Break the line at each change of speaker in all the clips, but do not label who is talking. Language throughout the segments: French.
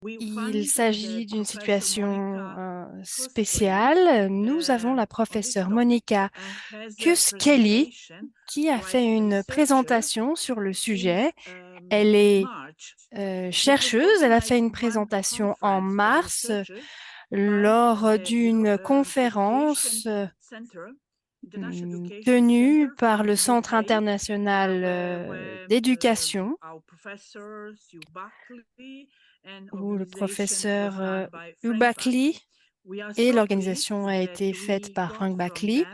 Il s'agit d'une situation spéciale. Nous avons la professeure Monica Kuskeli qui a fait une présentation sur le sujet. Elle est chercheuse. Elle a fait une présentation en mars lors d'une conférence tenue par le Centre international d'éducation où le professeur Ubakli et l'organisation a été faite par Frank Bakli.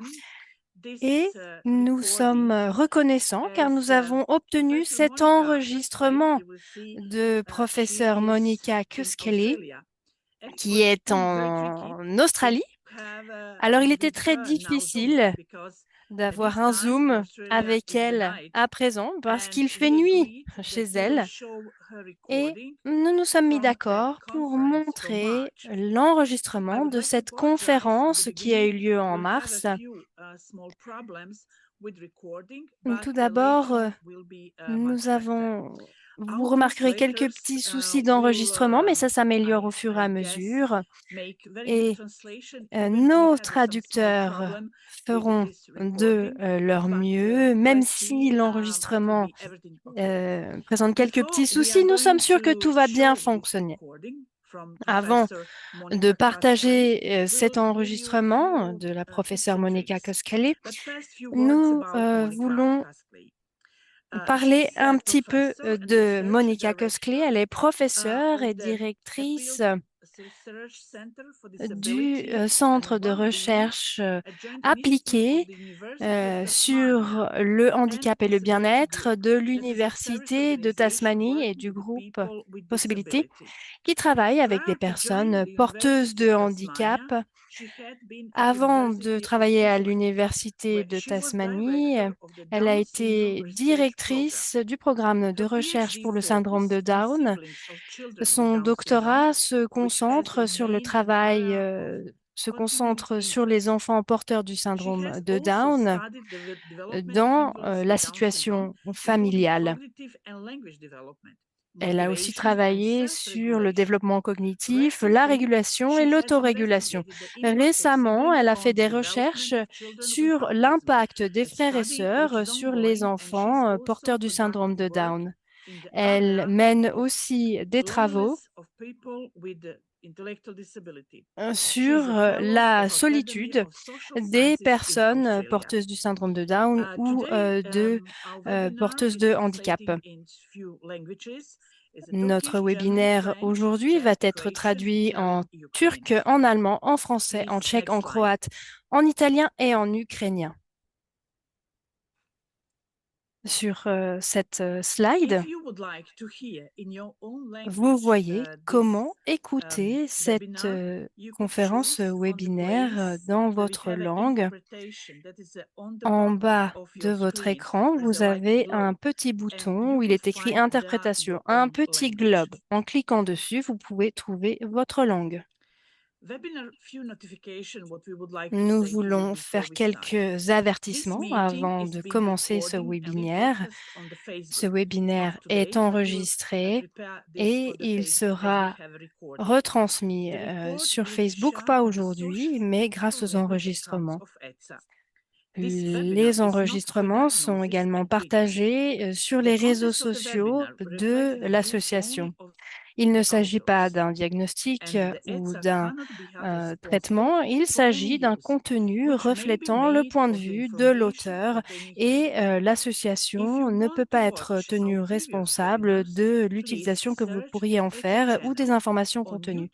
Et nous sommes reconnaissants car nous avons obtenu cet enregistrement de professeur Monica Kuskeli qui est en Australie. Alors, il était très difficile d'avoir un Zoom avec elle à présent parce qu'il fait nuit chez elle. Et nous nous sommes mis d'accord pour montrer l'enregistrement de cette conférence qui a eu lieu en mars. Tout d'abord, vous remarquerez quelques petits soucis d'enregistrement, mais ça s'améliore au fur et à mesure. Et nos traducteurs feront de leur mieux, même si l'enregistrement présente quelques petits soucis, nous sommes sûrs que tout va bien fonctionner. Avant de partager cet enregistrement de la professeure Monica Koskeli, nous voulons parler un petit peu de Monica Koskeli. Elle est professeure et directrice du Centre de recherche appliquée sur le handicap et le bien-être de l'Université de Tasmanie et du groupe Possibility, qui travaille avec des personnes porteuses de handicap. Avant de travailler à l'Université de Tasmanie, elle a été directrice du programme de recherche pour le syndrome de Down. Son doctorat se concentre sur le travail, se concentre sur les enfants porteurs du syndrome de Down dans la situation familiale. Elle a aussi travaillé sur le développement cognitif, la régulation et l'autorégulation. Récemment, elle a fait des recherches sur l'impact des frères et sœurs sur les enfants porteurs du syndrome de Down. Elle mène aussi des travaux sur la solitude des personnes porteuses du syndrome de Down ou porteuses de handicap. Notre webinaire aujourd'hui va être traduit en turc, en allemand, en français, en tchèque, en croate, en italien et en ukrainien. Sur cette slide, vous voyez comment écouter cette conférence webinaire dans votre langue. En bas de votre écran, vous avez un petit bouton où il est écrit Interprétation, un petit globe. En cliquant dessus, vous pouvez trouver votre langue. Nous voulons faire quelques avertissements avant de commencer ce webinaire. Ce webinaire est enregistré et il sera retransmis sur Facebook, pas aujourd'hui, mais grâce aux enregistrements. Les enregistrements sont également partagés sur les réseaux sociaux de l'association. Il ne s'agit pas d'un diagnostic ou d'un traitement, il s'agit d'un contenu reflétant le point de vue de l'auteur et l'association ne peut pas être tenue responsable de l'utilisation que vous pourriez en faire ou des informations contenues.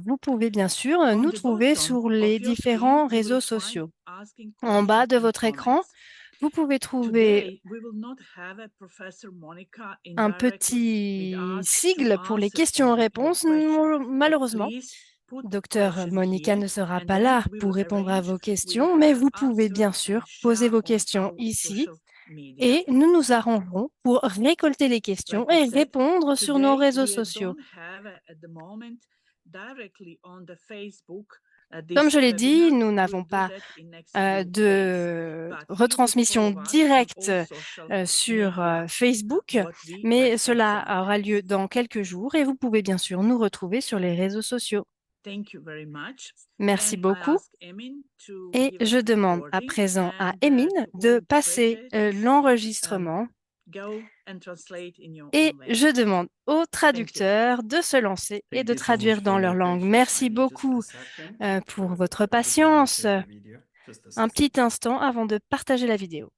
Vous pouvez bien sûr nous trouver sur les différents réseaux sociaux. En bas de votre écran, vous pouvez trouver un petit sigle pour les questions-réponses. Malheureusement, Docteur Monica ne sera pas là pour répondre à vos questions, mais vous pouvez bien sûr poser vos questions ici et nous nous arrangerons pour récolter les questions et répondre sur nos réseaux sociaux. Comme je l'ai dit, nous n'avons pas de retransmission directe sur Facebook, mais cela aura lieu dans quelques jours et vous pouvez bien sûr nous retrouver sur les réseaux sociaux. Merci beaucoup. Et je demande à présent à Emin de passer l'enregistrement et je demande aux traducteurs de se lancer et
Thank
de
you so much
traduire
for
dans leur
your
langue.
patience.
Merci
I need just a
beaucoup
second
pour
to
votre
prepare and
patience.
share the video. Just a
Un
second.
petit instant avant de partager la vidéo.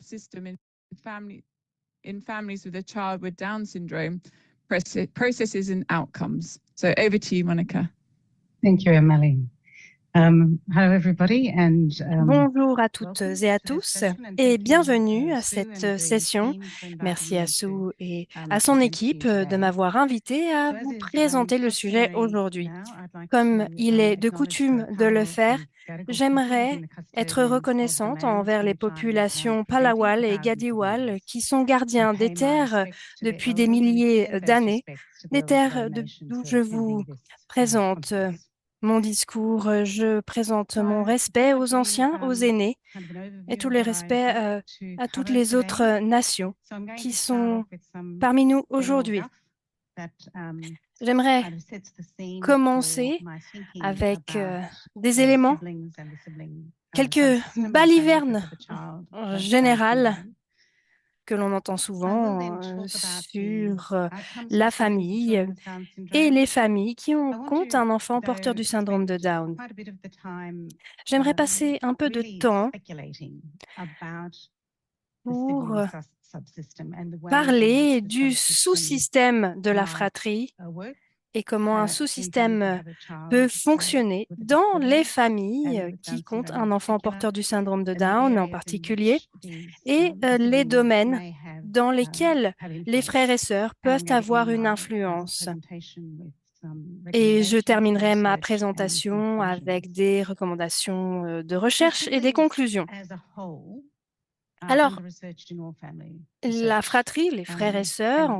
System in families with a child with Down syndrome, processes and outcomes. So over to you, Monica.
Thank you, Emily. Hello everybody and
Bonjour à toutes et à tous et bienvenue à cette session. Merci à Sue et à son équipe de m'avoir invité à vous présenter le sujet aujourd'hui. Comme il est de coutume de le faire, j'aimerais être reconnaissante envers les populations Palawal et Gadiwal qui sont gardiens des terres depuis des milliers d'années, des terres d'où je vous présente mon discours. Je présente mon respect aux anciens, aux aînés et tous les respects à toutes les autres nations qui sont parmi nous aujourd'hui. J'aimerais commencer avec des éléments, quelques balivernes générales que l'on entend souvent sur la famille et les familles qui comptent un enfant porteur du syndrome de Down. J'aimerais passer un peu de temps pour parler du sous-système de la fratrie et comment un sous-système peut fonctionner dans les familles qui comptent un enfant porteur du syndrome de Down en particulier, et les domaines dans lesquels les frères et sœurs peuvent avoir une influence. Et je terminerai ma présentation avec des recommandations de recherche et des conclusions. Alors, la fratrie, les frères et sœurs,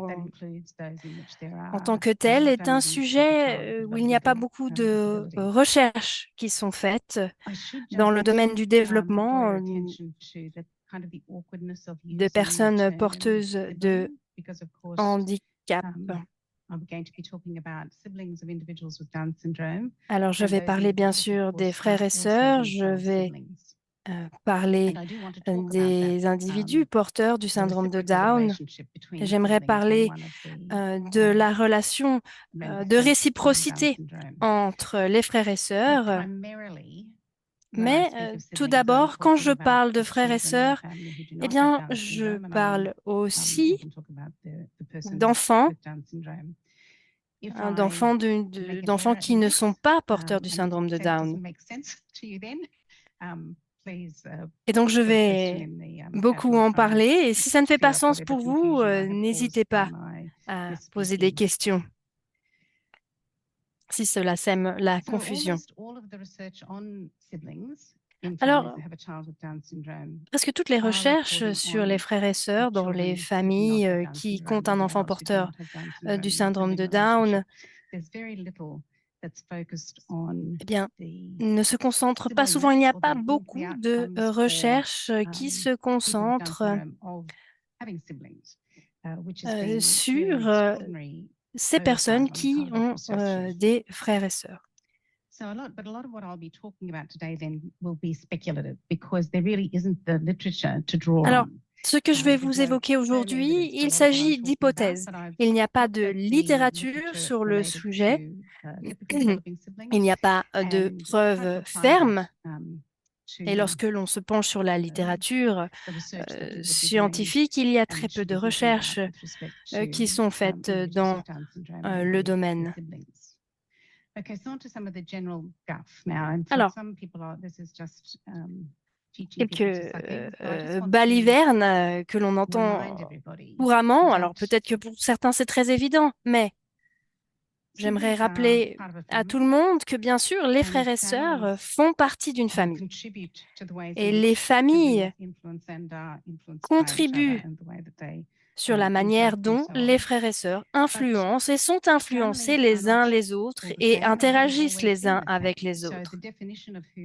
en tant que tel, est un sujet où il n'y a pas beaucoup de recherches qui sont faites dans le domaine du développement de personnes porteuses de handicap. Alors, je vais parler bien sûr des frères et sœurs, je vais parler des individus porteurs du syndrome de Down. J'aimerais parler de la relation de réciprocité entre les frères et sœurs. Mais tout d'abord, quand je parle de frères et sœurs, eh bien, je parle aussi d'enfants, d'enfants qui ne sont pas porteurs du syndrome de Down. Et donc, je vais beaucoup en parler. Et si ça ne fait pas sens pour vous, n'hésitez pas à poser des questions si cela sème la confusion. Alors, presque toutes les recherches sur les frères et sœurs dans les familles qui comptent un enfant porteur du syndrome de Down, eh bien, ne se concentrent pas souvent. Il n'y a pas beaucoup de recherches qui se concentrent sur ces personnes qui ont des frères et sœurs. Alors, ce que je vais vous évoquer aujourd'hui, il s'agit d'hypothèses. Il n'y a pas de littérature sur le sujet. Il n'y a pas de preuves fermes. Et lorsque l'on se penche sur la littérature scientifique, il y a très peu de recherches qui sont faites dans le domaine.
Okay, so on to some of the general guff now. And for
Alors,
some people, this is just teaching people
quelques
to suck eggs. So I just want to
balivernes que l'on
remind
entend
everybody
couramment. Alors,
that
peut-être que pour certains, c'est très évident, mais j'aimerais
siblings are
rappeler
part of a
à tout
family
le monde que, bien sûr, les
and
frères et sœurs
families
font partie d'une famille.
contribute to the ways
Et
in
les
which
familles
siblings influence and are influenced by each other
contribuent
and the way that they
sur la manière
interact
dont les
themselves.
frères et sœurs
But
influencent et sont influencés
families are
les uns
not
les autres
all the
et
same and haven't
interagissent
always
les
been
uns
the
avec
same.
les
So
autres.
the definition of who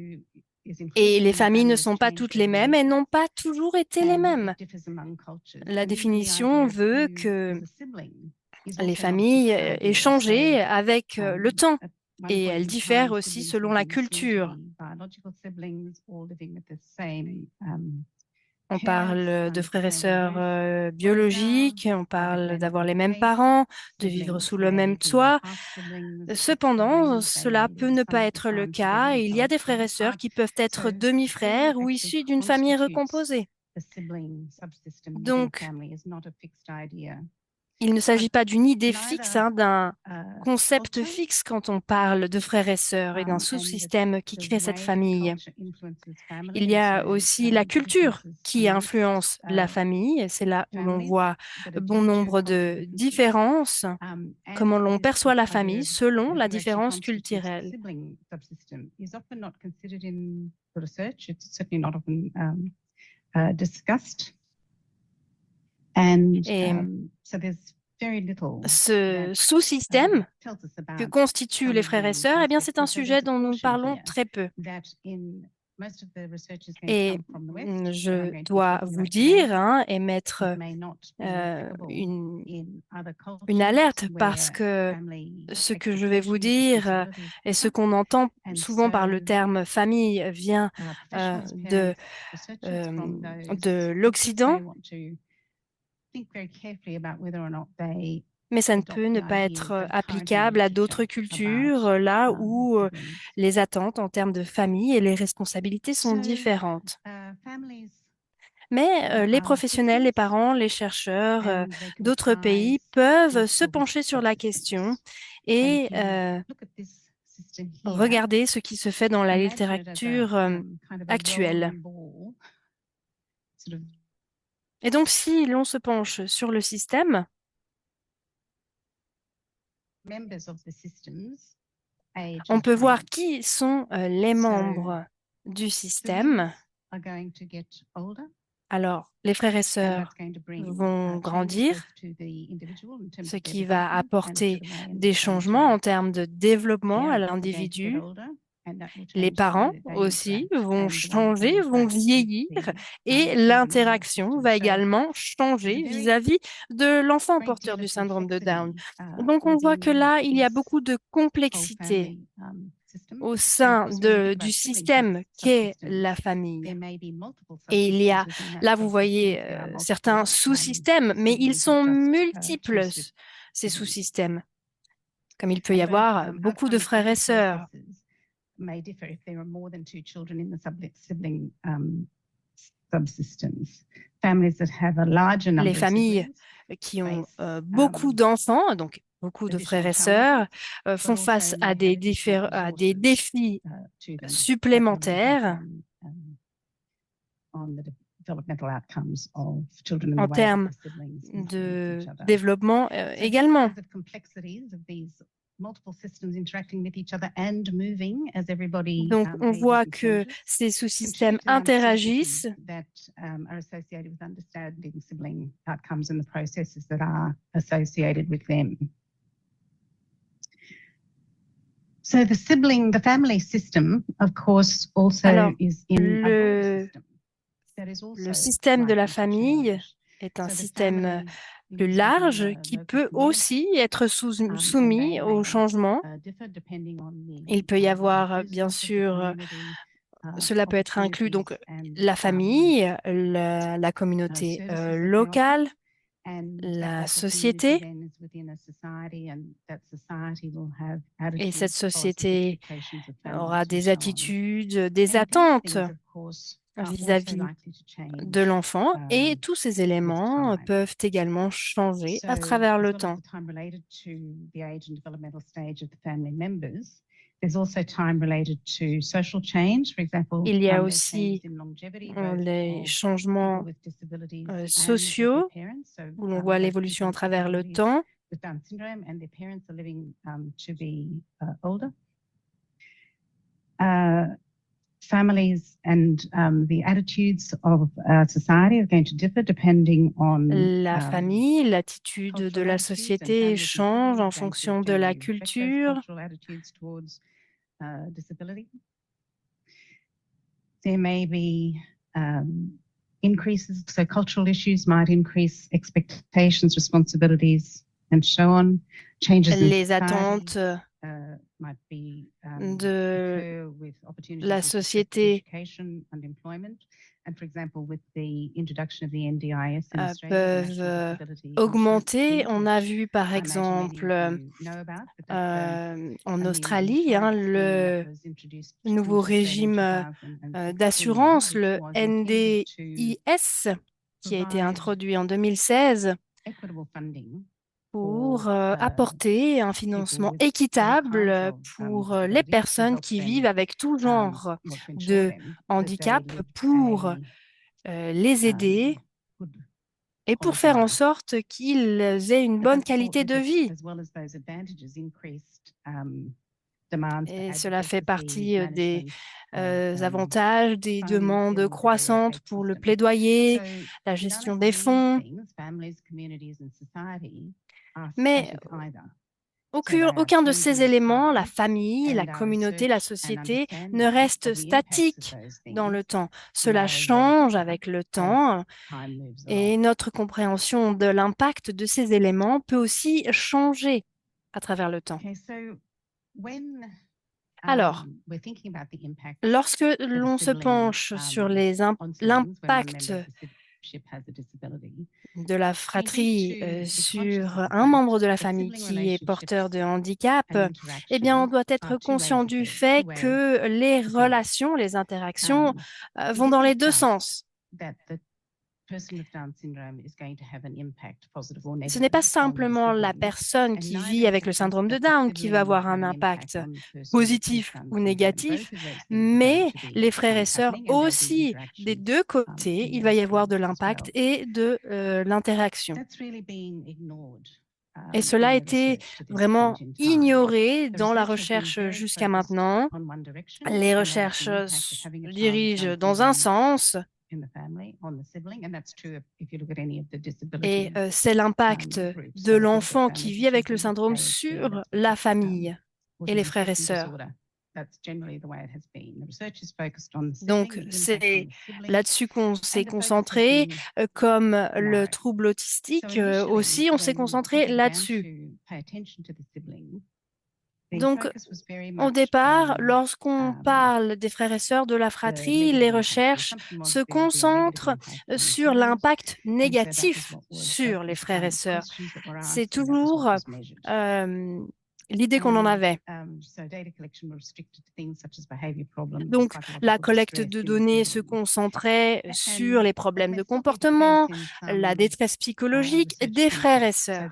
is
Et
included
les
in the
familles ne
family has
sont pas
changed
toutes les
over the
mêmes et
years
n'ont pas toujours été les
and
mêmes.
it differs among cultures.
La
And even the
définition
idea of
veut
who
que
is a sibling is
les
also not a
familles
fixed
aient
idea. So
changé avec le temps
at one
et
point
elles
in
diffèrent
time,
aussi
siblings
selon
will
la
be assumed to
culture.
be biological siblings, all living with the same
On
parents
parle de
under the
frères et
same
sœurs
roof. Whereas now,
biologiques, on
while that
parle
may not
d'avoir
be
les
the
mêmes
case,
parents, de vivre
siblings
sous le
may
même
be
toit.
half siblings, split
Cependant,
siblings, they
cela
may
peut
live
ne
some
pas
of the
être le
time together
cas.
and
Il y
some
a
of the
des frères
time
et sœurs
apart.
qui peuvent être
So who
demi-frères ou
actually
issus d'une famille
constitutes
recomposée.
the sibling subsystem within a
Donc,
family is not a fixed idea.
il ne
But
s'agit pas d'une idée fixe,
neither
d'un concept
culture
fixe quand on parle de frères et sœurs et d'un
and
sous-système qui
the
crée cette
way that
famille.
culture influences family
Il y a
also
aussi la culture
differences
qui
amongst
influence la famille. Et c'est là où l'on
families
voit
that are
bon
due to
nombre
cultural
de
differences.
différences, comment
And
l'on perçoit la
this idea
famille
of
selon la
who actually
différence
constitutes the
culturelle.
sibling subsystem is often not considered in the research. It's certainly not often discussed. And
Et
so there's very little
ce
that
sous-système
tells us
que
about
constituent
some
les
of
frères et
the
sœurs, eh bien,
aspects.
c'est un
And so
sujet
there's a
dont nous
caution
parlons
here
très peu.
that in most of the research is going to
Et
come from the West, that I'm
je
going to be
dois
talking
vous
about today.
dire, hein, et mettre
It may not be applicable
une
in other
une
cultures
alerte parce
where
que
family
ce que je vais vous
expectations,
dire
responsibilities
et ce
differ.
qu'on entend
And
souvent par le
so
terme famille vient
professionals,
de,
parents, researchers from those
de
cultures
l'Occident,
may want to think very carefully about whether or not they
mais ça ne
adopt
peut ne
the
pas
ideas
être
of current
applicable à d'autres
literature
cultures,
about
là où
siblings.
les attentes en termes de famille et les responsabilités sont
So
différentes.
families
Mais les
are
professionnels, les
systems
parents, les chercheurs
and they
d'autres pays
comprise
peuvent se
multiple
pencher sur la question
subsystems. And
et
if you look at this system here,
regarder ce qui se fait dans la
imagine it as
littérature
kind of a
actuelle.
rolling ball, sort of
Et donc, si l'on se penche sur le système,
members of the systems age
on
and
peut voir
change.
qui sont les
So
membres du système.
siblings are going to get older,
Alors, les frères et
and
sœurs
that's going to bring
vont
changes
grandir,
both to the individual in terms
ce
of their
qui va
development and to
apporter
the way in
des
which they
changements en
interact.
termes de développement à
Parents are going to get
l'individu.
older, and that will
Les
change the way
parents
that they
aussi
interact
vont
and the way that they
changer, vont
interact with
vieillir
the
et
children in the
l'interaction
system.
va
So
également
there's
changer
a very
vis-à-vis de l'enfant
great
porteur
deal
du
of
syndrome de Down.
complexity
Donc, on voit que
within
là, il y a
this
beaucoup de
whole
complexité
family system.
au
So of
sein
course, when you think
du
about sibling
système qu'est
subsystems,
la famille.
there may be multiple
Et il y a,
subsystems within that
là, vous
subsystem
voyez
if there are
certains
multiple
sous-systèmes, mais ils
siblings,
sont
not just
multiples,
two
ces
siblings.
sous-systèmes, comme il peut y
And both
avoir beaucoup de
outcomes
frères et
and
sœurs.
processes may differ if there are more than two children in the sibling subsystems. Families that have a larger number
Les
of
familles
siblings
qui ont
face
beaucoup d'enfants, donc beaucoup de frères et sœurs, font face à des défis supplémentaires en termes de développement également. Donc, on voit que ces sous-systèmes interagissent
So the family system, of course, also
Alors,
is in a broader system.
le système de la famille est un système plus large qui peut aussi être soumis au changement. Il peut y avoir, bien sûr, cela peut être inclus donc la famille, la communauté locale, la société. Et cette société aura des attitudes, des attentes vis-à-vis de l'enfant et tous ces éléments peuvent également changer à travers le temps. Il y a aussi les changements sociaux où l'on voit l'évolution à travers le temps.
Families and the attitudes of society are going to differ depending on
La famille, l'attitude de la société change en fonction de la culture.
There may be increases, so cultural issues might increase expectations, responsibilities, and so on. Changes in
Les
society,
attentes
might be,
de
with opportunities
la
with respect to
société
education and employment. And for example, with the introduction of the NDIS in Australia, the
peuvent
National Disability
augmenter.
Insurance
On
Scheme,
a vu par
which I imagine many of
exemple
you know about, but that's
en
a new
Australie
insurance scheme
le
that was introduced
nouveau
into Australia in
régime
2016,
d'assurance,
which
le
was intended to
NDIS, qui a été
provide
introduit en 2016
equitable funding
pour
for
apporter un financement équitable pour les personnes qui vivent avec tout genre de handicap pour les aider et pour faire en sorte qu'ils aient une bonne qualité de vie. Et cela fait partie des avantages, des demandes croissantes pour le plaidoyer, la gestion des fonds. Mais aucun de ces éléments, la famille, la communauté, la société, ne reste statique dans le temps. Cela change avec le temps et notre compréhension de l'impact de ces éléments peut aussi changer à travers le temps. Alors, lorsque l'on se penche sur l'impact de la fratrie sur un membre de la famille qui est porteur de handicap, eh bien, on doit être conscient du fait que les relations, les interactions vont dans les deux sens. Ce n'est pas simplement la personne qui vit avec le syndrome de Down qui va avoir un impact positif ou négatif, mais les frères et sœurs aussi, des deux côtés, il va y avoir de l'impact et de l'interaction. Et cela a été vraiment ignoré dans la recherche jusqu'à maintenant. Les recherches se dirigent dans un sens. Et c'est l'impact de l'enfant qui vit avec le syndrome sur la famille et les frères et sœurs. Donc, c'est là-dessus qu'on s'est concentré, comme le trouble autistique aussi, on s'est concentré là-dessus. Donc, au départ, lorsqu'on parle des frères et sœurs de la fratrie, les recherches se concentrent sur l'impact négatif sur les frères et sœurs. C'est toujours l'idée qu'on en avait. Donc, la collecte de données se concentrait sur les problèmes de comportement, la détresse psychologique des frères et sœurs.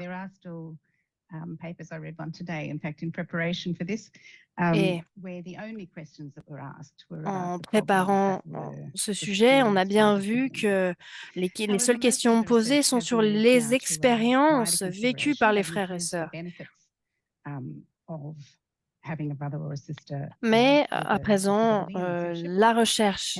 Et en préparant ce sujet, on a bien vu que les seules questions posées sont sur les expériences vécues par les frères et sœurs. Mais à présent, la recherche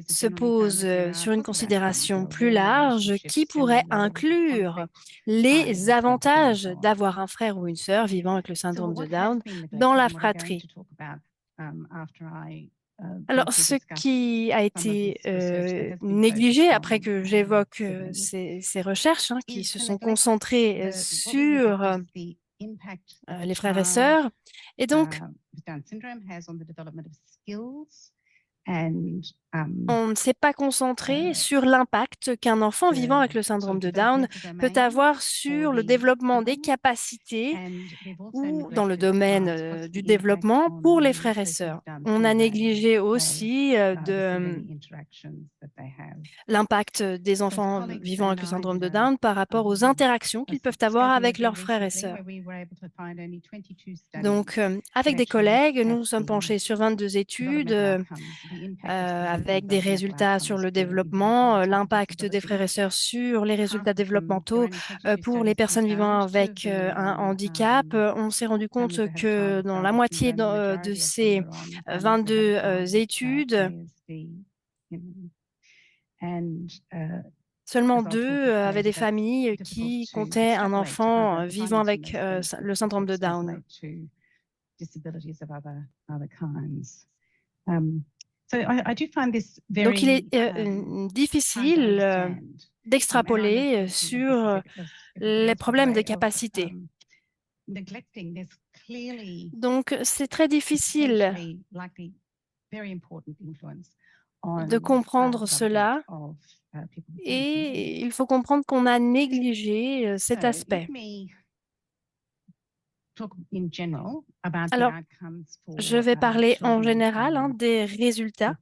se pose sur une considération plus large qui pourrait inclure les avantages d'avoir un frère ou une sœur vivant avec le syndrome de Down dans la fratrie. Alors, ce qui a été négligé après que j'évoque ces recherches qui se sont concentrées sur les frères et sœurs, et donc on ne s'est pas concentré sur l'impact qu'un enfant vivant avec le syndrome de Down peut avoir sur le développement des capacités ou dans le domaine du développement pour les frères et sœurs. On a négligé aussi l'impact des enfants vivant avec le syndrome de Down par rapport aux interactions qu'ils peuvent avoir avec leurs frères et sœurs. Donc, avec des collègues, nous nous sommes penchés sur 22 études avec des résultats sur le développement, l'impact des frères et sœurs sur les résultats développementaux pour les personnes vivant avec un handicap. On s'est rendu compte que dans la moitié de ces 22 études, seulement 2 avaient des familles qui comptaient un enfant vivant avec le syndrome de Down. Donc, il est difficile d'extrapoler sur les problèmes de capacité. Donc, c'est très difficile de comprendre cela et il faut comprendre qu'on a négligé cet aspect. Alors, je vais parler en général des résultats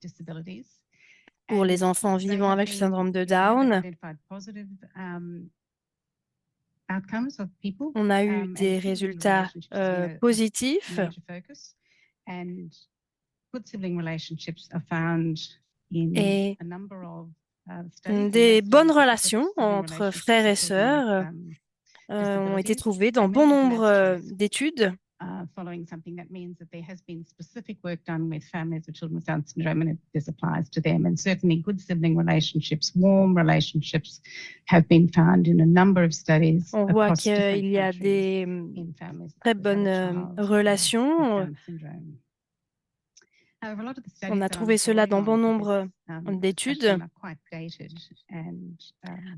pour les enfants vivant avec le syndrome de Down. On a eu des résultats positifs et des bonnes relations entre frères et sœurs ont été trouvées dans bon nombre d'études.
Following something that means that there has been specific work done with families of children with Down syndrome, and this applies to them. And certainly, good sibling relationships, warm relationships, have been found in a number of studies.
On voit qu'il y a des très bonnes relations. On a trouvé cela dans bon nombre d'études.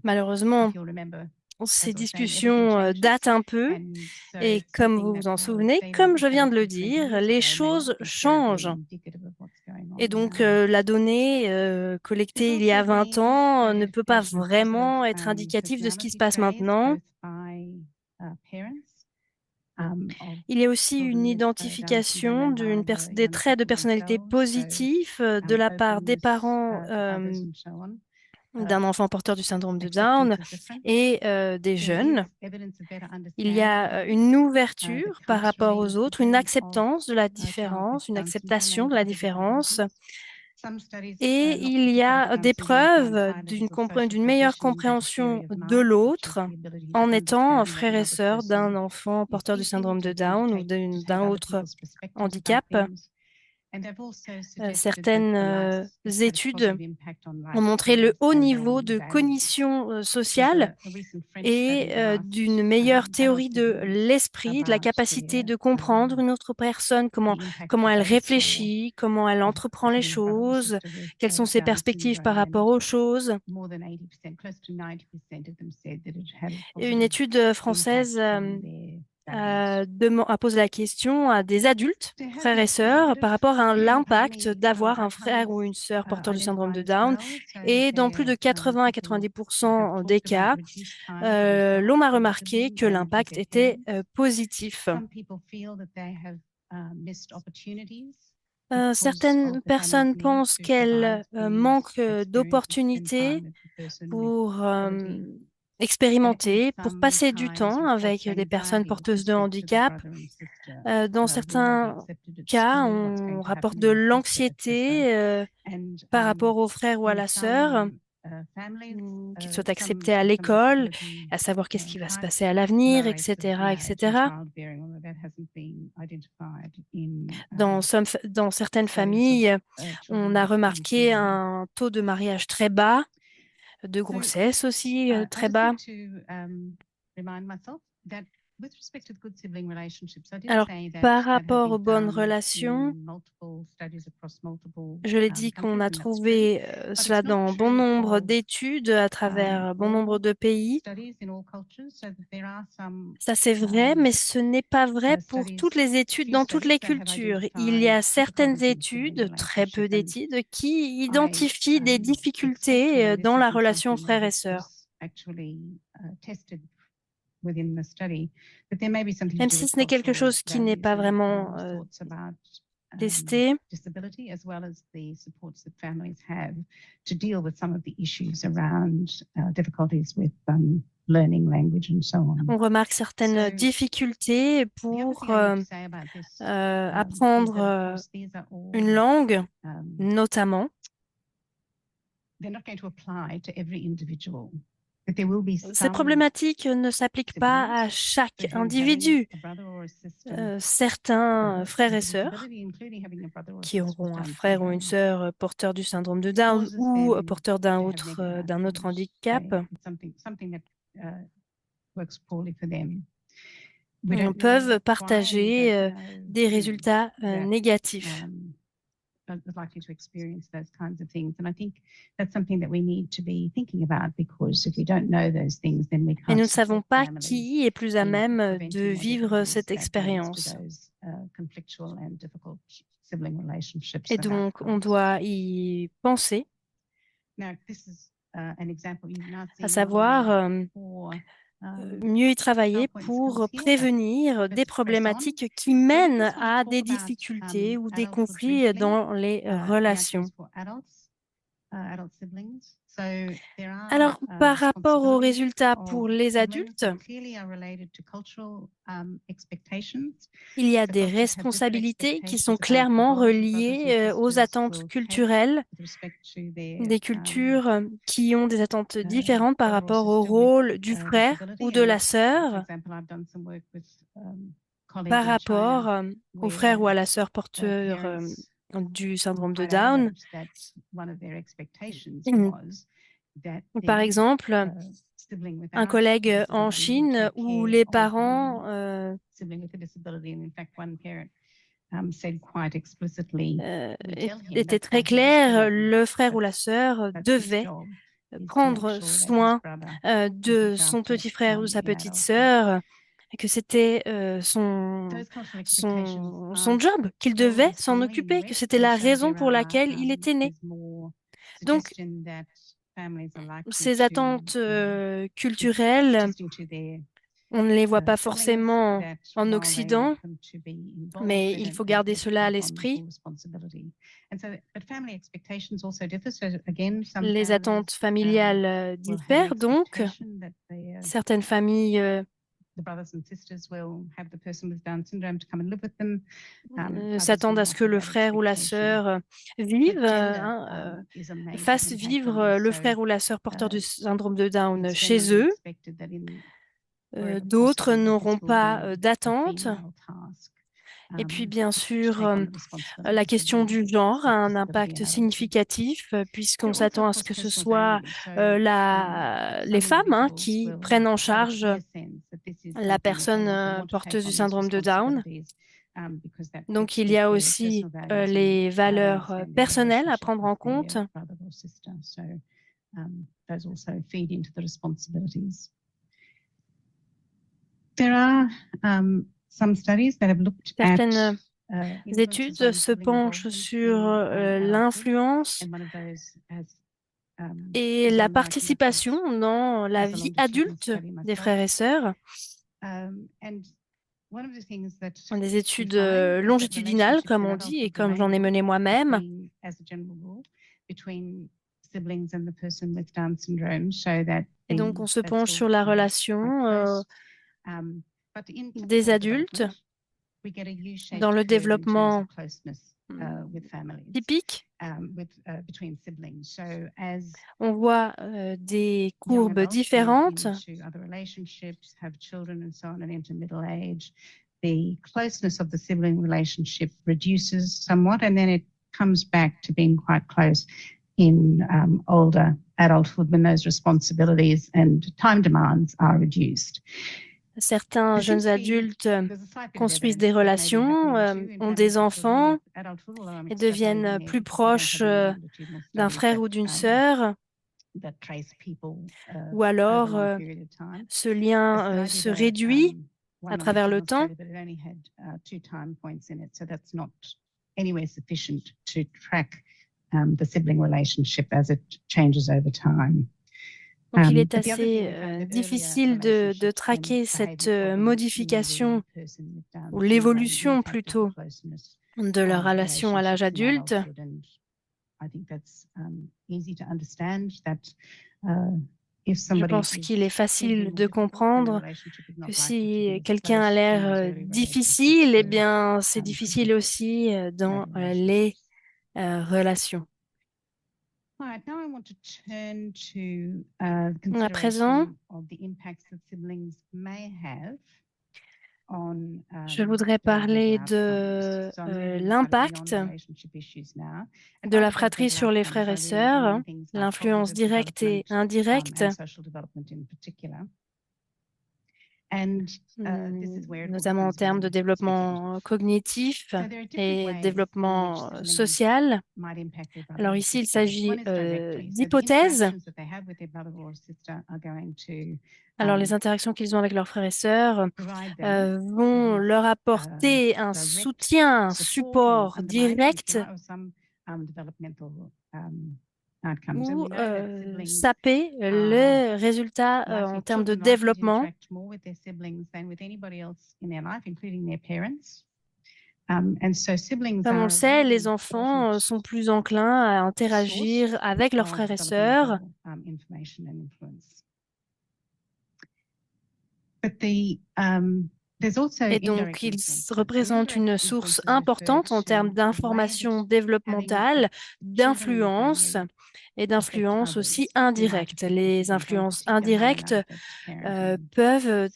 Malheureusement, ces discussions datent un peu et comme vous vous en souvenez, comme je viens de le dire, les choses changent. Et donc, la donnée collectée il y a 20 ans ne peut pas vraiment être indicative de ce qui se passe maintenant. Il y a aussi une identification des traits de personnalité positifs de la part des parents d'un enfant porteur du syndrome de Down et des jeunes. Il y a une ouverture par rapport aux autres, une acceptance de la différence, une acceptation de la différence. Et il y a des preuves d'une meilleure compréhension de l'autre en étant frère et sœur d'un enfant porteur du syndrome de Down ou d'un autre handicap. Certaines études ont montré le haut niveau de cognition sociale et d'une meilleure théorie de l'esprit, de la capacité de comprendre une autre personne, comment elle réfléchit, comment elle entreprend les choses, quelles sont ses perspectives par rapport aux choses. Une étude française a posé la question à des adultes, frères et sœurs, par rapport à l'impact d'avoir un frère ou une sœur porteur du syndrome de Down. Et dans plus de 80 à 90% des cas, l'on a remarqué que l'impact était positif. Certaines personnes pensent qu'elles manquent d'opportunités pour expérimenter, pour passer du temps avec des personnes porteuses de handicap. Dans certains cas, on rapporte de l'anxiété par rapport au frère ou à la sœur, qu'ils soient acceptés à l'école, à savoir qu'est-ce qui va se passer à l'avenir, etc., etc. Dans certaines familles, on a remarqué un taux de mariage très bas, de grossesse aussi très bas. Alors, par rapport aux bonnes relations, je l'ai dit qu'on a trouvé cela dans bon nombre d'études à travers bon nombre de pays. Ça, c'est vrai, mais ce n'est pas vrai pour toutes les études dans toutes les cultures. Il y a certaines études, très peu d'études, qui identifient des difficultés dans la relation frères et sœurs. Même si ce n'est quelque chose qui n'est pas vraiment testé. On remarque certaines difficultés pour apprendre une langue, notamment. Ces problématiques ne s'appliquent pas à chaque individu. Certains frères et sœurs qui auront un frère ou une sœur porteur du syndrome de Down ou porteur d'un autre handicap peuvent partager des résultats négatifs. Et nous ne savons pas qui est plus à même de vivre cette expérience. Et donc, on doit y penser, à savoir mieux y travailler pour prévenir des problématiques qui mènent à des difficultés ou des conflits dans les relations. Alors, par rapport aux résultats pour les adultes, il y a des responsabilités qui sont clairement reliées aux attentes culturelles, des cultures qui ont des attentes différentes par rapport au rôle du frère ou de la sœur, par rapport au frère ou à la sœur porteur du syndrome de Down. Par exemple, un collègue en Chine où les parents étaient très clairs, le frère ou la sœur devait prendre soin de son petit frère ou sa petite sœur, et que c'était son job, qu'il devait s'en occuper, que c'était la raison pour laquelle il était né. Donc, ces attentes culturelles, on ne les voit pas forcément en Occident, mais il faut garder cela à l'esprit. Les attentes familiales diffèrent donc. Certaines familles s'attendent à ce que le frère ou la sœur fasse vivre le frère ou la sœur porteur du syndrome de Down chez eux. D'autres n'auront pas d'attente. Et puis, bien sûr, la question du genre a un impact significatif puisqu'on s'attend à ce que ce soit les femmes qui prennent en charge la personne porteuse du syndrome de Down. Donc, il y a aussi les valeurs personnelles à prendre en compte. Certaines études se penchent sur l'influence et la participation dans la vie adulte des frères et sœurs. Des études longitudinales, comme on dit, et comme j'en ai mené moi-même. Et donc, on se penche sur la relation des adultes dans le développement typique. On voit des courbes différentes. The closeness of the sibling relationship reduces somewhat, and then it comes back to being quite close in older adulthood when those responsibilities and time demands are reduced. Certains jeunes
Essentially,
adultes
there's a slight bit of
construisent
evidence
des
that may be
relations,
happening too in
ont des
families with children
enfants
with adulthood, although I'm
et deviennent
extrapolating
plus
here because we don't
proches
have any longitudinal
d'un
studies
frère ou d'une sœur,
that trace people
ou
over a
alors
long period of time.
ce
A
lien
study
se
that
réduit
one
à travers le
longitudinal
temps.
study, but it only had 2 time points in it, so that's not anywhere sufficient to track the sibling relationship as it changes over time.
Donc, il est
But the other thing we
assez
found that
difficile
earlier
de
relationships and
traquer cette
behavior problems in the
modification
young person with Down
ou
syndrome
l'évolution
impacted the
plutôt
closeness
de leur
of
relation à l'âge
relationships in
adulte.
adulthood. And I think that's easy to understand that if
Je
somebody
pense qu'il est
is
facile
struggling or
de
difficult, then the
comprendre
relationship is
que
not likely to
si
be as
quelqu'un a
close in
l'air
those early
difficile,
relationships.
eh bien, c'est
Could
difficile
be
aussi dans
later
les
relationships.
relations.
All right, now I want to turn to
À présent,
consideration of the impacts that siblings may have on
je voudrais
developmental
parler
outcomes.
de
So I'm moving slightly
l'impact
beyond relationship issues now. And
de
by
la fratrie
developmental
sur les
outcomes,
frères et
I really do
sœurs,
mean things like
l'influence
cognitive
directe et
development
indirecte,
and social development in particular. And this is where it all
notamment en
becomes
termes de
really sticky.
développement cognitif
So there are different
et
ways in which
développement
siblings
social.
might impact their brother
Alors
or
ici, il
sister.
s'agit
One is directly. So the
d'hypothèses.
interactions that they have with their brother or sister are going to
Alors les interactions qu'ils ont avec leurs frères et sœurs
provide them
vont leur apporter un
direct
soutien, un
support or
support
undermining, if
direct
you like, of some developmental outcomes. And
ou
we know that siblings
saper le résultat en termes de
children likely to
développement.
interact more with their siblings than with anybody else in their life, including their parents. And so siblings
Comme on
are
le
a
sait,
really
les enfants
important
sont plus enclins à interagir
source
avec leurs
of
frères et sœurs.
developmental information and influence. But there's also
Et donc,
indirect
ils
influences.
représentent une source importante en termes d'information développementale, d'influence et d'influence aussi indirecte. Les influences indirectes peuvent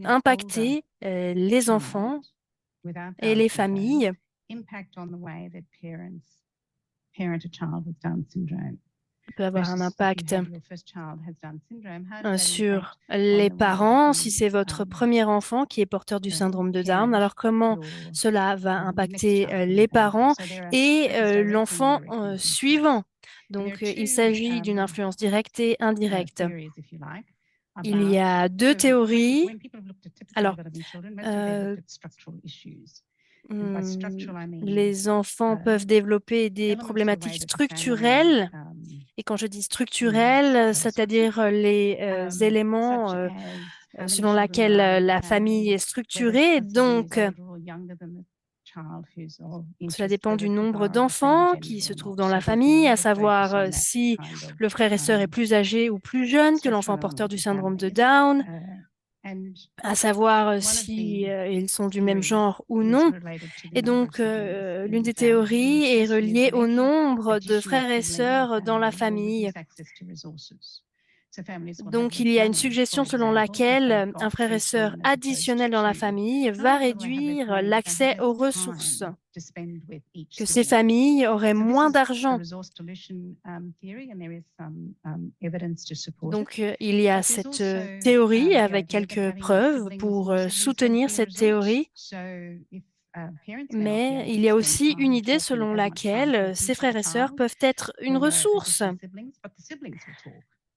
impacter les enfants et les familles. Peut avoir un impact sur les parents si c'est votre premier enfant qui est porteur du syndrome de Down. Alors comment cela va impacter les parents et l'enfant suivant? Donc il s'agit d'une influence directe et indirecte. Il y a deux théories. Alors, les enfants peuvent développer des problématiques structurelles. Et quand je dis structurelles, c'est-à-dire les éléments selon lesquels la famille est structurée. Donc, cela dépend du nombre d'enfants qui se trouvent dans la famille, à savoir si le frère et sœur est plus âgé ou plus jeune que l'enfant porteur du syndrome de Down, à savoir si ils sont du même genre ou non. Et donc, l'une des théories est reliée au nombre de frères et sœurs dans la famille. Donc, il y a une suggestion selon laquelle un frère et sœur additionnel dans la famille va réduire l'accès aux ressources, que ces familles auraient moins d'argent. Donc, il y a cette théorie avec quelques preuves pour soutenir cette théorie. Mais il y a aussi une idée selon laquelle ces frères et sœurs peuvent être une ressource.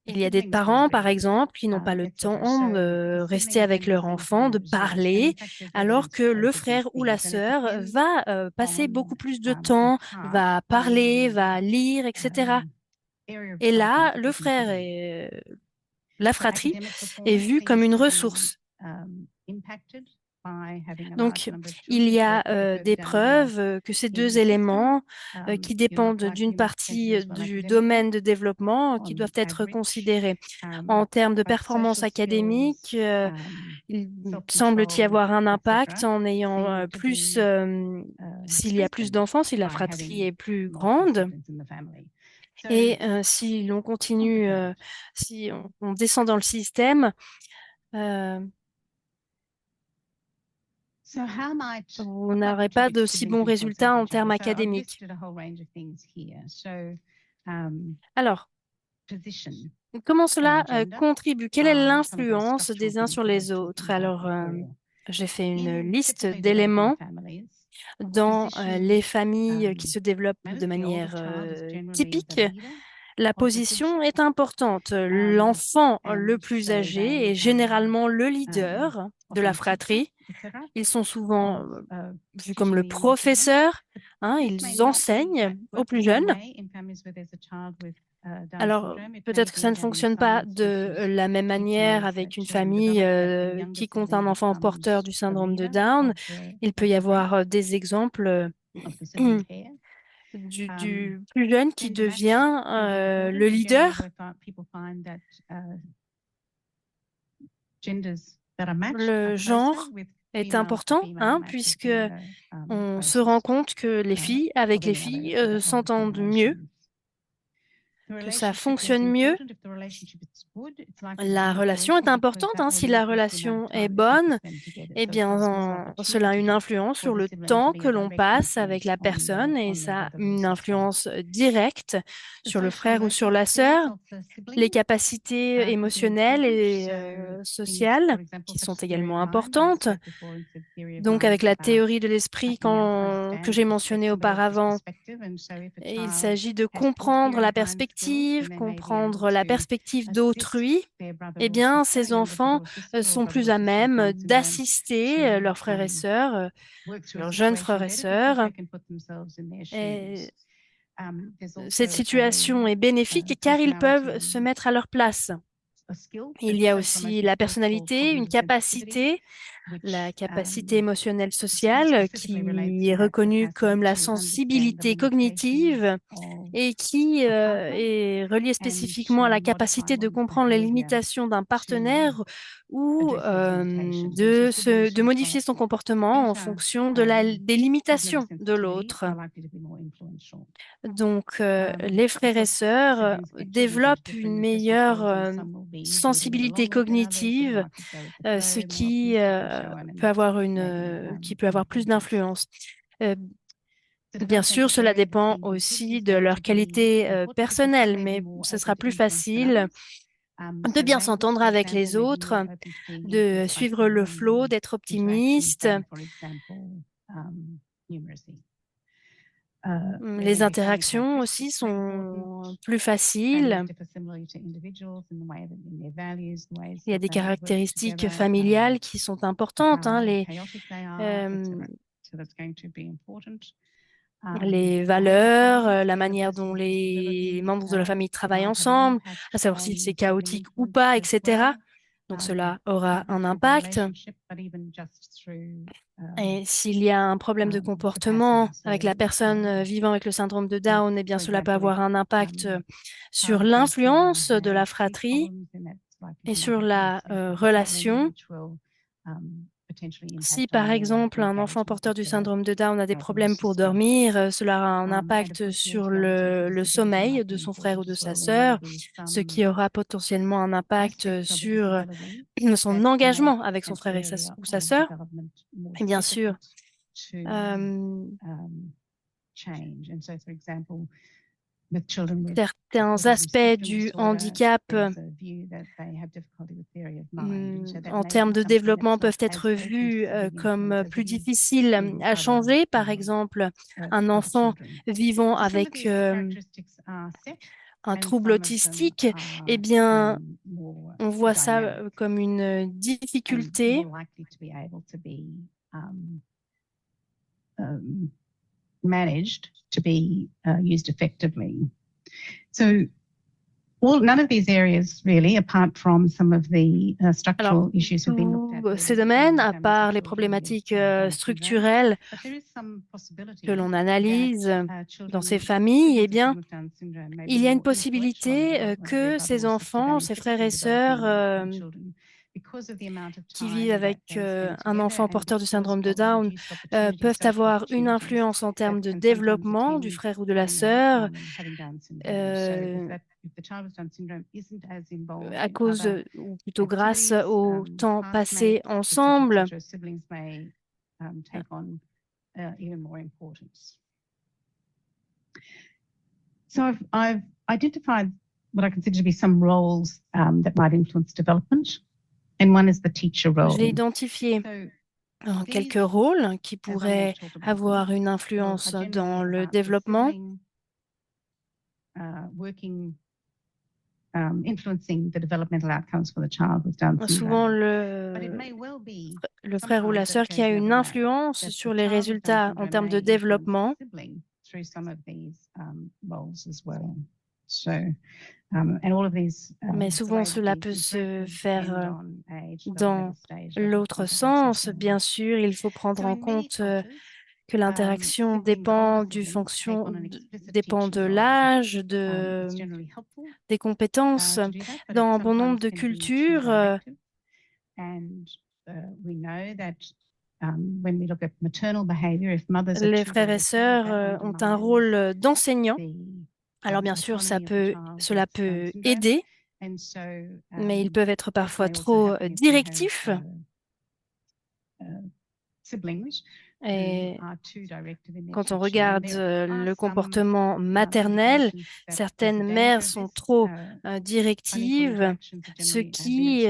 Il y a des parents, par exemple, qui n'ont pas le temps de rester avec leur enfant, de parler, alors que le frère ou la sœur va passer beaucoup plus de temps, va parler, va lire, etc. Et là, le frère et la fratrie est vue comme une ressource. Donc, il y a des preuves que ces deux éléments qui dépendent d'une partie du domaine de développement qui doivent être considérés. En termes de performance académique, il semble y avoir un impact en ayant plus, s'il y a plus d'enfants, si la fratrie est plus grande. Et si l'on continue, si on descend dans le système, vous n'aurez pas d'aussi bons résultats en termes académiques. Alors, Comment cela
gender,
contribue? Quelle est
some of those
l'influence
structural
des uns
things
sur
that I
les
was
autres?
talking about
Alors,
before.
j'ai fait une
In
liste
typically developing
d'éléments
families,
dans les
position
familles qui se développent de
matters. The older
manière
child is generally the
typique.
leader
La
of the
position est importante.
Um,
L'enfant le
and
plus
so
âgé
they
est généralement le leader de la
often teacher,
fratrie.
etc.,
Ils sont souvent
of
vus comme le
teaching the younger children.
professeur.
This may
Ils
not be
enseignent aux
work the
plus
same
jeunes.
way in families where there's a child with Down
Alors,
syndrome. It may
peut-être que ça
be
ne
that in
fonctionne pas
some
de
instances,
la même manière
because
avec une
children
famille
develop, that the younger
qui compte un
sibling
enfant porteur
becomes
du
the
syndrome de
leader
Down. Il peut y
of the group,
avoir des exemples
of the sibling pair.
du plus jeune qui
Gender match
devient
very
le
important. Generally,
leader.
people find that genders that are matched
Le
are closer,
genre
with
est
female to
important,
female matches
puisque
being
on se
closest,
rend compte que les filles avec
of
les
any other
filles
older
s'entendent mieux,
generations. The
que ça
relationship is
fonctionne mieux.
important. If the relationship is good, it's likely to
La
be
relation est
influential because
importante.
that will
Si la
influence the amount of
relation est
time that people
bonne,
spend together.
eh
So it's also
bien, cela a une
opportunity
influence
for
sur
the
le
sibling to
temps
be
que
a
l'on
direct
passe avec
influence
la personne et
on the
ça a
brother or
une
sister.
influence directe
The
sur le
social
frère ou sur
emotional
la
skills
sœur.
of the
Les
sibling
capacités
could be
émotionnelles
important.
et
So things,
sociales
for example,
qui
such
sont
as theory
également
of mind. I
importantes.
spoke before in the theory of
Donc,
mind
avec la
about
théorie de l'esprit
being able to
que
understand
j'ai
the
mentionnée
perspective, the author's
auparavant,
perspective. And so if a
et il
child
s'agit de
has good
comprendre
theory
la
of mind skills,
perspective,
then they may be able
comprendre la
to
perspective
assist
d'autrui.
their brother
Eh
or
bien,
sister,
ces
younger brother
enfants
or sister, or
sont
brother
plus
or
à
sister with
même
Down syndrome,
d'assister
to
leurs frères et sœurs,
work through a
leurs jeunes
situation
frères et
better because
sœurs.
they can put themselves in their
Et
shoes. There's
cette
also
situation est bénéfique car ils peuvent se
personality,
mettre à leur place.
a skill
Il
that
y a aussi la
psychomotor skills called
personnalité, une
cognitive sensitivity,
capacité, la
which
capacité émotionnelle sociale
specifically relates
qui
to
est
that
reconnue
capacity
comme la
to understand the
sensibilité cognitive
limitations of
et qui
a partner
est reliée
and
spécifiquement à
to
la
modify
capacité de
one's
comprendre les
behavior
limitations d'un
to
partenaire ou
address those limitations. And so siblings
de
who've
modifier
got
son comportement en
better
fonction des
cognitive
limitations de
sensitivity
l'autre.
are likely to be more influential.
Donc, les
Of
frères et
course,
sœurs
children get
développent
different
une
interest
meilleure
proposals. Some will be moving a bit
sensibilité
longer than others. They're more
cognitive,
likely to go with the
ce
flow, more
qui
optimistic, and so on.
peut
And
avoir
maybe
qui peut avoir plus
important.
d'influence. Euh,
The
Bien sûr,
developmental
cela
area that's
dépend
being considered
aussi
is
de
going
leur
to be
qualité
important because some
personnelle,
may be
mais
more
ce
open
sera
to
plus
influence than
facile
others.
de
So
bien
language,
s'entendre
for
avec
example,
les
may be
autres,
more open to being
de
influenced by
suivre le flot, d'être
interactions
optimiste.
than, for example, numeracy.
Les
There may be family
interactions aussi
characteristics that are important.
sont plus
Families
faciles.
differ similarly to individuals in the way that in their values, the ways
Il y a
that
des
they work
caractéristiques
together,
familiales qui sont importantes,
how chaotic they are,
euh,
etc. So that's going to be important.
les
Behavior
valeurs,
problems,
la
whether
manière
those
dont
with
les
disability
membres de la famille travaillent
might have an
ensemble,
impact
à savoir
on
si c'est
sibling
chaotique ou
influence
pas,
as
etc.
well.
Donc cela aura
Not
un
just through the
impact.
relationship, but even just through
Et s'il y a un problème de
the
comportement
pattern.
avec la
So,
personne vivant avec le syndrome de Down, eh bien
for
cela peut
example,
avoir un impact
if
sur
child with Down syndrome
l'influence de la
has speech
fratrie
problems, then that's likely
et
to
sur
make it
la
worse. If there's a problem
relation.
which will potentially
Si,
impact on
par
their
exemple, un enfant
engagement
porteur
with
du
their
syndrome de Down a des
brother or
problèmes pour
sister.
dormir, cela aura un
And of
impact
course,
sur
mentality for the
le
sibling
sommeil
might
de
be
son frère ou
important
de
as
sa
well. There may
sœur,
be
ce
some
qui aura potentiellement un impact
aspects of the
sur
disability
son
that make
engagement avec son
an
frère
area
ou sa
of
sœur.
development more
Et bien sûr,
difficult to change. And so, for example, with children with
certains
autism
aspects
spectrum
du
disorder,
handicap
there's a view that they have difficulty with theory of mind. And so that
en
may be
termes de
something
développement
that's not
peuvent être
as open to
vus
sibling
comme
influence as
plus
it is
difficiles
in
à
other
changer. Par exemple, un
other
enfant
children.
vivant
So some of
avec
these characteristics are set,
un
and
trouble
some of them
autistique, eh
are
bien,
more
on voit ça
dynamic
comme une
and
difficulté.
more likely to be able to be managed to be used effectively. So none of these areas really, apart from some of the structural
Alors,
issues have been looked at.
tous ces domaines, à part les problématiques structurelles que l'on analyse dans ces familles, eh bien, il y a une possibilité que ces enfants, ces frères et sœurs qui vivent avec un enfant porteur du syndrome de Down peuvent avoir une influence en termes de développement du frère ou de la sœur à cause ou plutôt grâce au temps passé ensemble.
So I've identified what I consider to be some roles that might influence development, and one is the teacher role.
J'ai identifié quelques rôles qui pourraient avoir une influence dans le développement.
Influencing the developmental outcomes for the child with Down
Souvent,
syndrome.
le frère ou la sœur qui a une influence sur les résultats en termes de développement. Mais souvent, cela peut se faire dans l'autre sens. Bien sûr, il faut prendre en compte que l'interaction dépend dépend de l'âge, des compétences. Dans bon nombre de cultures, les frères et sœurs ont un rôle d'enseignant. Alors bien sûr, cela peut aider, mais ils peuvent être parfois trop directifs. Et quand on regarde le comportement maternel, certaines mères sont trop directives, ce qui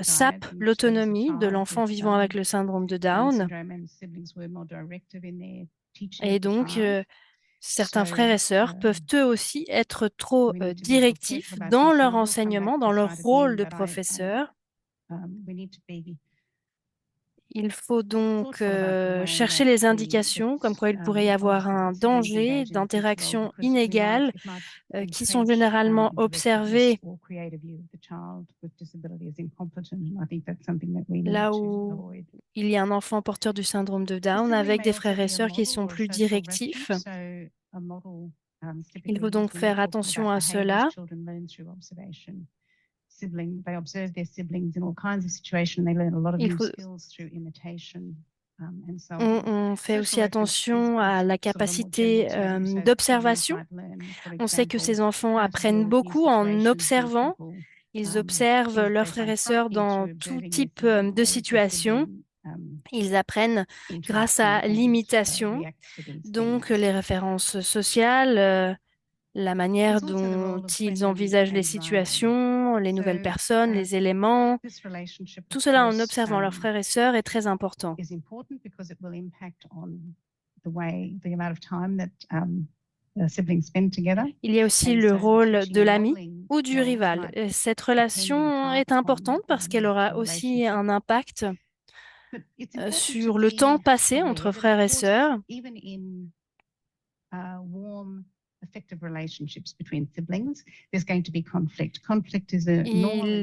sape l'autonomie de l'enfant vivant avec le syndrome de Down. Et donc, certains frères et sœurs peuvent eux aussi être trop directifs dans leur enseignement, dans leur rôle de professeur. Il faut donc chercher les indications, comme quoi il pourrait y avoir un danger d'interactions inégales qui sont généralement observées là où il y a un enfant porteur du syndrome de Down avec des frères et sœurs qui sont plus directifs. Il faut donc faire attention à cela. On fait aussi attention à la capacité d'observation. On sait que ces enfants apprennent beaucoup en observant. Ils observent leurs frères et sœurs dans tout type de situations. Ils apprennent grâce à l'imitation. Donc, les références sociales, la manière dont ils envisagent les situations, les nouvelles personnes, les éléments, tout cela en observant leurs frères et sœurs est très important. Il y a aussi le rôle de l'ami ou du rival. Cette relation est importante parce qu'elle aura aussi un impact sur le temps passé entre frères et sœurs. Il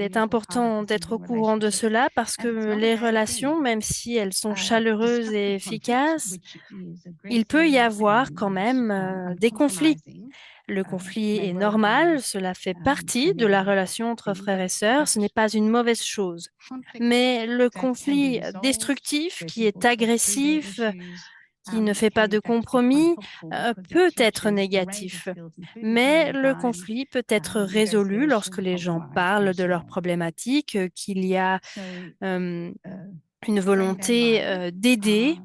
est important d'être au courant de cela parce que les relations, même si elles sont chaleureuses et efficaces, il peut y avoir quand même des conflits. Le conflit est normal, cela fait partie de la relation entre frères et sœurs, ce n'est pas une mauvaise chose. Mais le conflit destructif, qui est agressif, qui ne fait pas de compromis, peut être négatif. Mais le conflit peut être résolu lorsque les gens parlent de leurs problématiques, qu'il y a une volonté d'aider.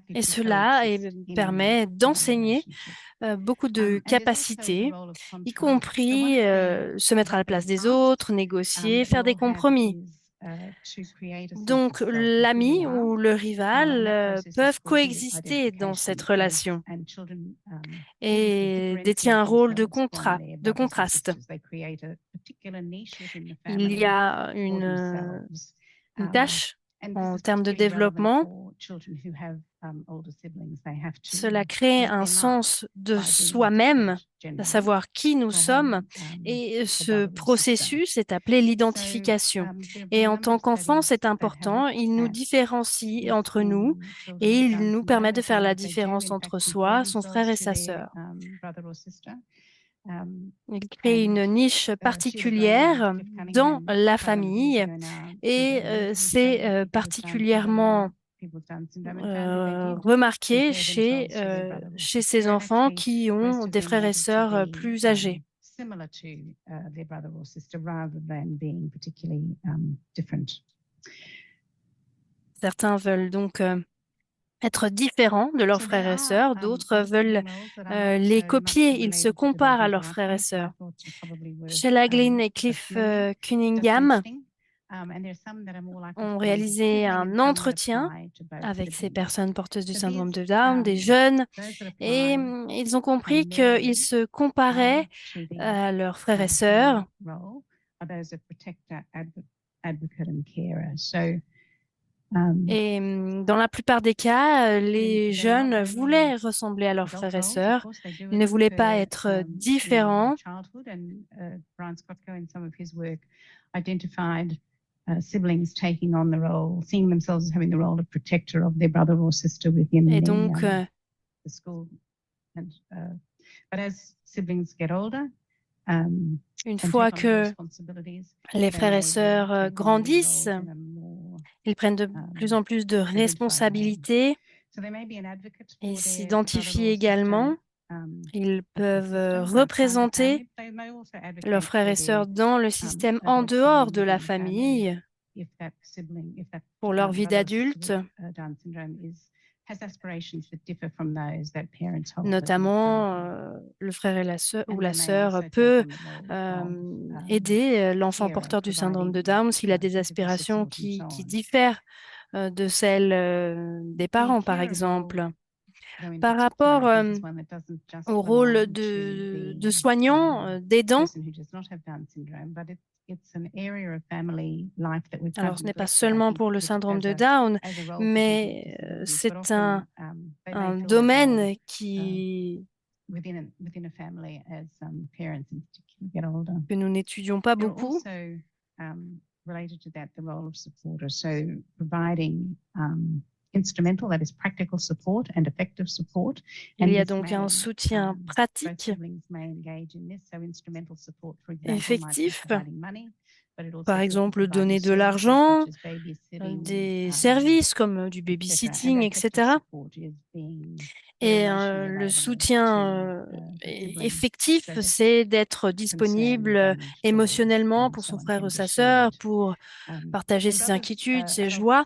Et cela permet d'enseigner beaucoup de capacités, y compris se mettre à la place des autres, négocier, faire des compromis. Donc, l'ami ou le rival peuvent coexister dans cette relation et détient un rôle de contraste. Il y a une tâche en termes de développement. Cela crée un sens de soi-même, à savoir qui nous sommes, et ce processus est appelé l'identification. Et en tant qu'enfant, c'est important, il nous différencie entre nous et il nous permet de faire la différence entre soi, son frère et sa sœur. Il crée une niche particulière dans la famille et c'est particulièrement remarqué chez ces enfants qui ont des frères et sœurs plus âgés. Certains veulent donc être différents de leurs frères et sœurs, d'autres veulent les copier, ils se comparent à leurs frères et sœurs. Sheila Glynn et Cliff Cunningham ont réalisé un entretien avec ces personnes porteuses du syndrome de Down, des jeunes, et ils ont compris qu'ils se comparaient à leurs frères et sœurs. Et dans la plupart des cas, les jeunes voulaient ressembler à leurs frères et sœurs. Ils ne voulaient pas être différents.
Siblings taking on the role, seeing themselves as having the role of protector of their brother or sister within
Et donc,
the school. But as siblings get older,
une fois que les frères et sœurs grandissent, ils prennent de plus en plus de responsabilités et s'identifient également. Ils peuvent représenter leurs frères et sœurs dans le système en dehors de la famille pour leur vie d'adulte. Notamment, le frère et la sœur ou la sœur peut aider l'enfant porteur du syndrome de Down s'il a des aspirations qui diffèrent de celles des parents, par exemple. Par rapport au rôle de soignant, d'aidant, alors ce n'est pas seulement pour le syndrome de Down, mais c'est un domaine que nous n'étudions pas beaucoup. Related to that, the role of supporter, so providing instrumental, that is practical support and effective support. Il y a donc un soutien pratique, effectif, par exemple donner de l'argent, des services comme du babysitting, etc. Et le soutien effectif, c'est d'être disponible émotionnellement pour son frère ou sa sœur, pour partager ses inquiétudes, ses joies.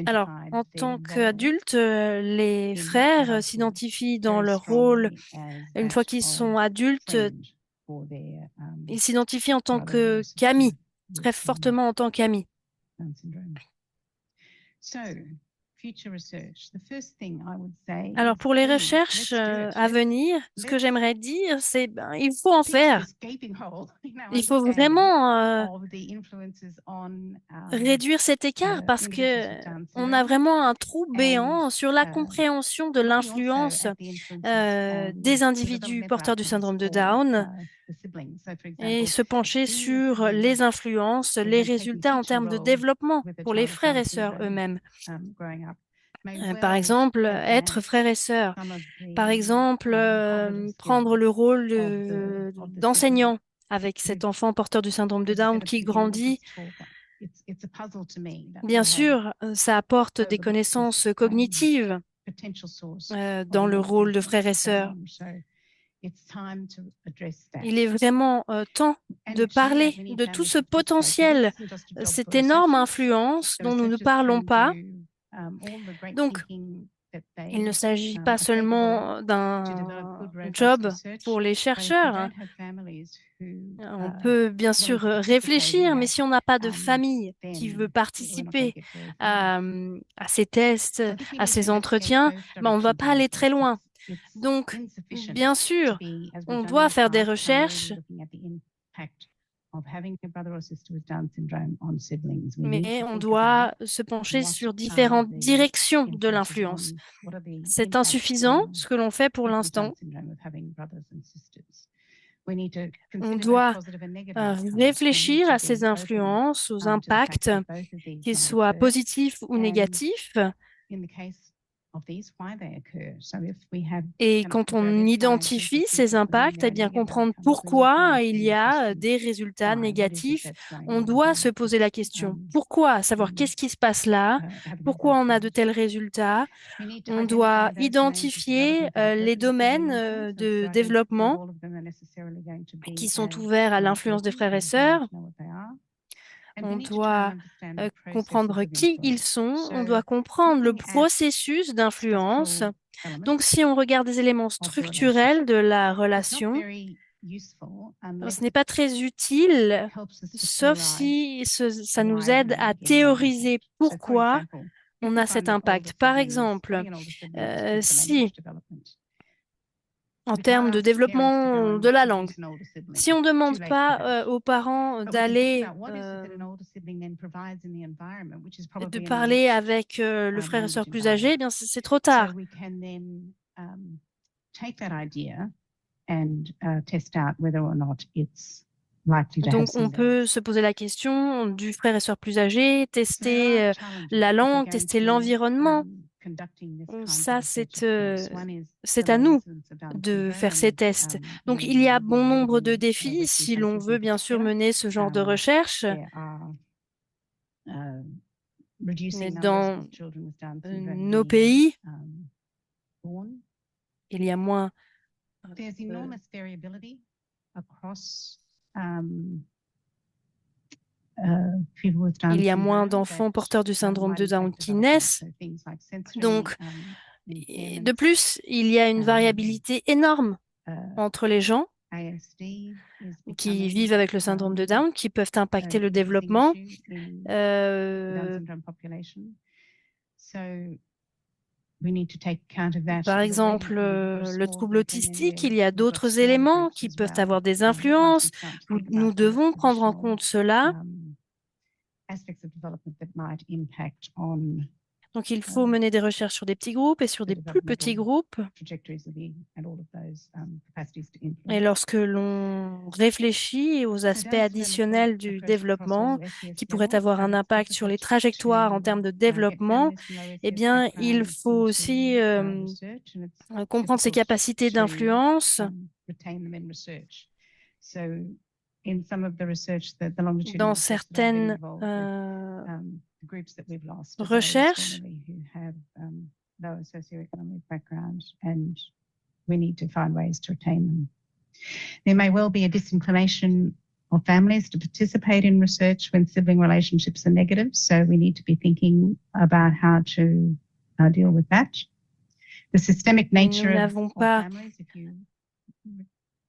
Alors, en tant qu'adultes, les frères s'identifient dans leur rôle. Une fois qu'ils sont adultes, ils s'identifient en tant qu'amis, très fortement en tant qu'amis. Alors, pour les recherches à venir, ce que j'aimerais dire, c'est il faut en faire. Il faut vraiment réduire cet écart parce que on a vraiment un trou béant sur la compréhension de l'influence des individus porteurs du syndrome de Down et se pencher sur les influences, les résultats en termes de développement pour les frères et sœurs eux-mêmes. Par exemple, être frère et sœur. Par exemple, prendre le rôle d'enseignant avec cet enfant porteur du syndrome de Down qui grandit. Bien sûr, ça apporte des connaissances cognitives dans le rôle de frère et sœur. Il est vraiment temps de parler de tout ce potentiel, cette énorme influence dont nous ne parlons pas. Donc, il ne s'agit pas seulement d'un job pour les chercheurs. On peut bien sûr réfléchir, mais si on n'a pas de famille qui veut participer à ces tests, à ces entretiens, on ne va pas aller très loin. Donc, bien sûr, on doit faire des recherches, mais on doit se pencher sur différentes directions de l'influence. C'est insuffisant ce que l'on fait pour l'instant. On doit réfléchir à ces influences, aux impacts, qu'ils soient positifs ou négatifs. Et quand on identifie ces impacts, eh bien comprendre pourquoi il y a des résultats négatifs, on doit se poser la question. Pourquoi? Savoir qu'est-ce qui se passe là? Pourquoi on a de tels résultats? On doit identifier les domaines de développement qui sont ouverts à l'influence des frères et sœurs. On doit comprendre qui ils sont, on doit comprendre le processus d'influence. Donc, si on regarde des éléments structurels de la relation, ce n'est pas très utile, sauf si ça nous aide à théoriser pourquoi on a cet impact. Par exemple, si en termes de développement de la langue, si on ne demande pas aux parents d'aller de parler avec le frère et sœur plus âgé, eh bien c'est trop tard. Donc, on peut se poser la question du frère et sœur plus âgé, tester la langue, tester l'environnement. Ça, c'est à nous de faire ces tests. Donc, il y a bon nombre de défis si l'on veut bien sûr mener ce genre de recherche. Mais dans nos pays, il y a moins d'enfants porteurs du syndrome de Down qui naissent. Donc, de plus, il y a une variabilité énorme entre les gens qui vivent avec le syndrome de Down, qui peuvent impacter le développement. Par exemple, le trouble autistique, il y a d'autres éléments qui peuvent avoir des influences. Nous devons prendre en compte cela. Donc, il faut mener des recherches sur des petits groupes et sur des plus petits groupes. Et lorsque l'on réfléchit aux aspects additionnels du développement qui pourraient avoir un impact sur les trajectoires en termes de développement, eh bien, il faut aussi comprendre ses capacités d'influence. Dans certaines recherches,
we need to find ways to retain them. There may well be a disinclination of families to participate in research when sibling relationships are negative, so we need to be thinking about how to deal with that. The systemic nature of families, if you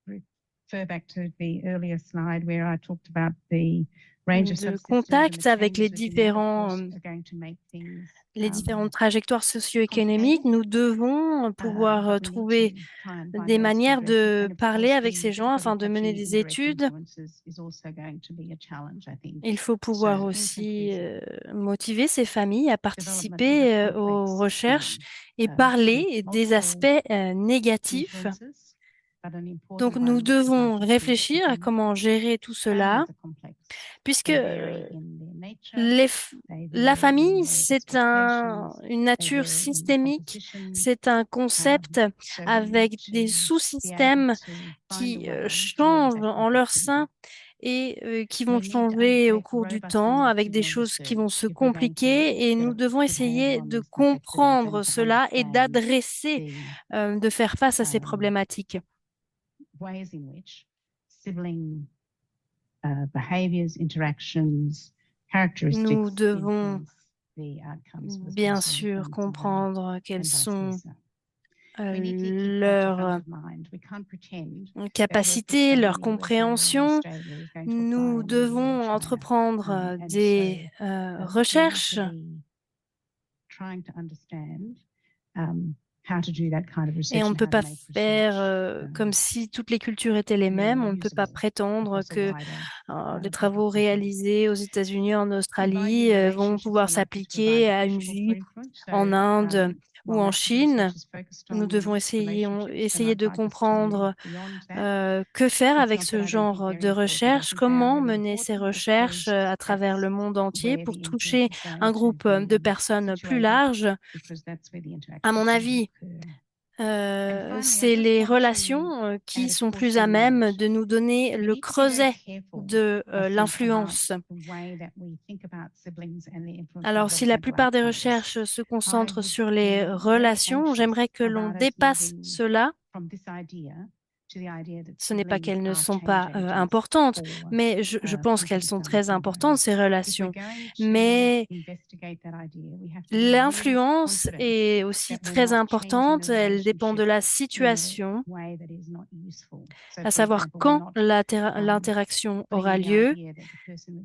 refer back to the earlier slide where I talked about the
de contact avec les différentes trajectoires socio-économiques, nous devons pouvoir trouver des manières de parler avec ces gens afin de mener des études. Il faut pouvoir aussi motiver ces familles à participer aux recherches et parler des aspects négatifs. Donc, nous devons réfléchir à comment gérer tout cela, puisque la famille, c'est une nature systémique, c'est un concept avec des sous-systèmes qui changent en leur sein et qui vont changer au cours du temps avec des choses qui vont se compliquer et nous devons essayer de comprendre cela et d'adresser, de faire face à ces problématiques. Nous devons bien sûr comprendre quelles sont leurs capacités, leur compréhension. Nous devons entreprendre des recherches et on ne peut pas faire comme si toutes les cultures étaient les mêmes. On ne peut pas prétendre que les travaux réalisés aux États-Unis, en Australie, vont pouvoir s'appliquer à une vie en Inde ou en Chine. Nous devons essayer de comprendre que faire avec ce genre de recherche, comment mener ces recherches à travers le monde entier pour toucher un groupe de personnes plus large. À mon avis, c'est les relations qui sont plus à même de nous donner le creuset de l'influence. Alors, si la plupart des recherches se concentrent sur les relations, j'aimerais que l'on dépasse cela Ce n'est pas qu'elles ne sont pas importantes, mais je pense qu'elles sont très importantes, ces relations. Mais l'influence est aussi très importante, elle dépend de la situation, à savoir quand l'interaction aura lieu.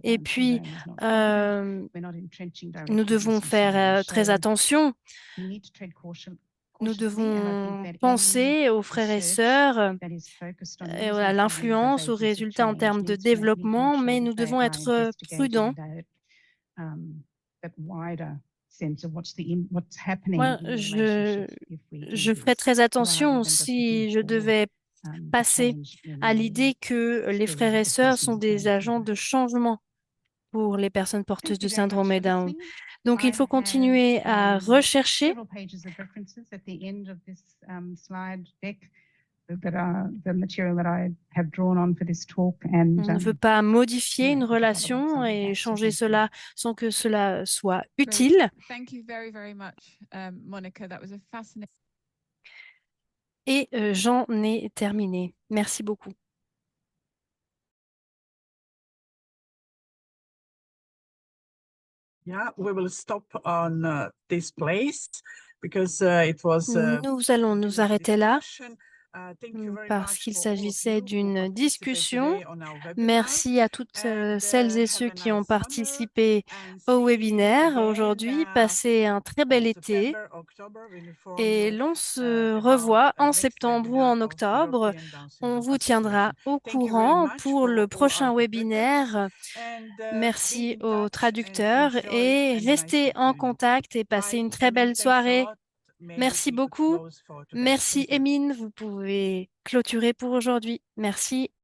Et puis, nous devons faire très attention. Nous devons penser aux frères et sœurs, à l'influence, aux résultats en termes de développement, mais nous devons être prudents. Moi, je ferai très attention si je devais passer à l'idée que les frères et sœurs sont des agents de changement pour les personnes porteuses de syndrome Down. Donc, il faut continuer à rechercher. On ne veut pas modifier une relation et changer cela sans que cela soit utile. Et j'en ai terminé. Merci beaucoup.
Yeah, we will stop on this place because it was.
Nous allons nous arrêter là parce qu'il s'agissait d'une discussion. Merci à toutes celles et ceux qui ont participé au webinaire aujourd'hui. Passez un très bel été et l'on se revoit en septembre ou en octobre. On vous tiendra au courant pour le prochain webinaire. Merci aux traducteurs et restez en contact et passez une très belle soirée. Merci beaucoup. Merci, Emine. Vous pouvez clôturer pour aujourd'hui. Merci.